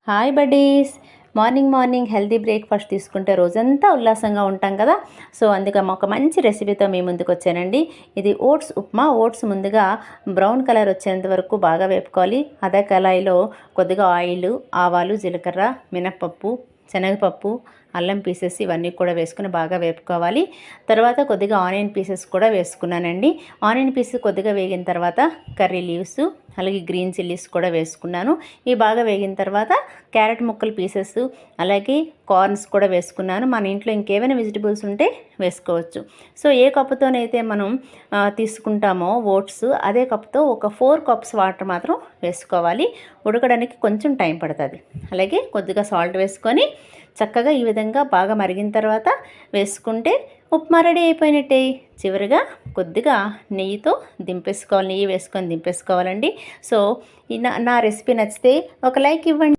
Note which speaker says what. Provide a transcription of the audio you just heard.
Speaker 1: Hi buddies. Morning morning healthy breakfast తీసుకుంటే రోజంతా ఉల్లాసంగా ఉంటాం కదా. సో అందుకని ఒక మంచి రెసిపీతో మీ ముందుకు వచ్చానండి. ఇది ఓట్స్ ఉప్మా. ఓట్స్ ముందుగా బ్రౌన్ కలర్ వచ్చేంత వరకు బాగా వేపుకోవాలి. అదే కళాయిలో కొద్దిగా ఆయిల్, ఆవాలు, జీలకర్ర, మినప్పప్పు, శనగపప్పు, అల్లం పీసెస్ ఇవన్నీ కూడా వేసుకుని బాగా వేపుకోవాలి. తర్వాత కొద్దిగా ఆనియన్ పీసెస్ కూడా వేసుకున్నానండి. ఆనియన్ పీసెస్ కొద్దిగా వేగిన తర్వాత కర్రీ లీవ్స్, అలాగే గ్రీన్ చిల్లీస్ కూడా వేసుకున్నాను. ఇవి బాగా వేగిన తర్వాత క్యారెట్ ముక్కలు పీసెస్, అలాగే కార్న్స్ కూడా వేసుకున్నాను. మన ఇంట్లో ఇంకేమైనా వెజిటబుల్స్ ఉంటే వేసుకోవచ్చు. సో ఏ కప్పుతోనైతే మనం తీసుకుంటామో ఓట్స్, అదే కప్తో ఒక 4 కప్స్ వాటర్ మాత్రం వేసుకోవాలి. ఉడకడానికి కొంచెం టైం పడుతుంది. అలాగే కొద్దిగా సాల్ట్ వేసుకొని చక్కగా ఈ విధంగా బాగా మరిగిన తర్వాత వేసుకుంటే ఉప్మా రెడీ అయిపోయినట్టే. చివరిగా కొద్దిగా నెయ్యితో దింపేసుకోవాలి. నెయ్యి వేసుకొని దింపేసుకోవాలండి. సో నా రెసిపీ నచ్చితే ఒక లైక్ ఇవ్వండి.